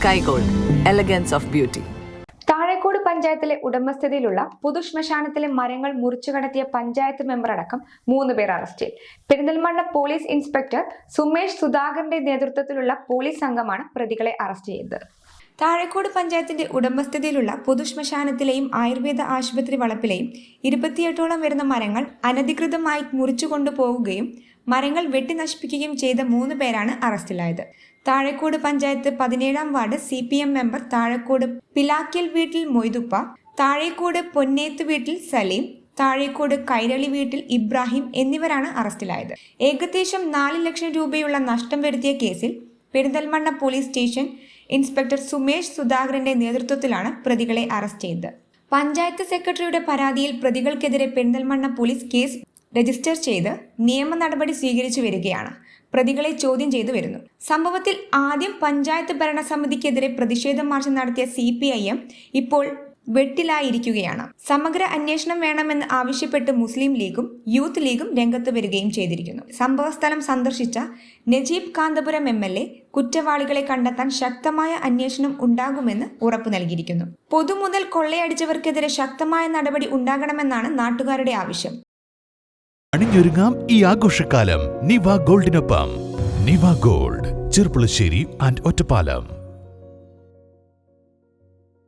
Sky Gold, elegance of beauty. Thazhekode പഞ്ചായത്തിലെ ഉടമസ്ഥതയിലുള്ള പൊതുശ്മശാനത്തിലെ മരങ്ങൾ മുറിച്ചു കടത്തിയ പഞ്ചായത്ത് മെമ്പർ അടക്കം 3 പേർ അറസ്റ്റിൽ. പെരിന്തൽമണ്ണ പോലീസ് ഇൻസ്പെക്ടർ സുമേഷ് സുധാകരന്റെ നേതൃത്വത്തിലുള്ള പോലീസ് സംഘമാണ് പ്രതികളെ അറസ്റ്റ് ചെയ്തത്. താഴേക്കോട് പഞ്ചായത്തിന്റെ ഉടമസ്ഥതയിലുള്ള പൊതുശ്മശാനത്തിലെയും ആയുർവേദ ആശുപത്രി വളപ്പിലെയും 28ഓളം വരുന്ന മരങ്ങൾ അനധികൃതമായി മുറിച്ചു കൊണ്ടുപോവുകയും മരങ്ങൾ വെട്ടി നശിപ്പിക്കുകയും ചെയ്ത 3 പേരാണ് അറസ്റ്റിലായത്. Thazhekode panchayat 17-ാം ward CPM member Thazhekode Pilakkil വീട്ടിൽ മൊയ്തുപ്പ, താഴേക്കോട് പൊന്നേത്ത് വീട്ടിൽ സലീം, താഴേക്കോട് കൈരളി വീട്ടിൽ ഇബ്രാഹിം എന്നിവരാണ് അറസ്റ്റിലായത്. ഏകദേശം 4 ലക്ഷം രൂപയുള്ള നഷ്ടം വരുത്തിയ കേസിൽ Perinthalmanna police station inspector Sumesh സുധാകരന്റെ നേതൃത്വത്തിലാണ് പ്രതികളെ അറസ്റ്റ് ചെയ്തത്. പഞ്ചായത്ത് സെക്രട്ടറിയുടെ പരാതിയിൽ പ്രതികൾക്കെതിരെ പെരിന്തൽമണ്ണ പോലീസ് കേസ് രജിസ്റ്റർ ചെയ്ത് നിയമ നടപടി സ്വീകരിച്ചു വരികയാണ്. പ്രതികളെ ചോദ്യം ചെയ്തു വരുന്നു. സംഭവത്തിൽ ആദ്യം പഞ്ചായത്ത് ഭരണസമിതിക്കെതിരെ പ്രതിഷേധ മാർച്ച് നടത്തിയ CPIM ഇപ്പോൾ വെട്ടിലായിരിക്കുകയാണ്. സമഗ്ര അന്വേഷണം വേണമെന്ന് ആവശ്യപ്പെട്ട് മുസ്ലിം ലീഗും യൂത്ത് ലീഗും രംഗത്ത് വരികയും ചെയ്തിരിക്കുന്നു. സംഭവസ്ഥലം സന്ദർശിച്ച നജീബ് കാന്തപുരം MLA കുറ്റവാളികളെ കണ്ടെത്താൻ ശക്തമായ അന്വേഷണം ഉണ്ടാകുമെന്ന് ഉറപ്പു നൽകിയിരിക്കുന്നു. പൊതുമുതൽ കൊള്ളയടിച്ചവർക്കെതിരെ ശക്തമായ നടപടി ഉണ്ടാകണമെന്നാണ് നാട്ടുകാരുടെ ആവശ്യം. അണിഞ്ഞൊരുങ്ങാം ഈ ആഘോഷക്കാലം നിവ ഗോൾഡിനൊപ്പം. നിവ ഗോൾഡ്, ചെർപ്പുളശ്ശേരി ആൻഡ് ഒറ്റപ്പാലം.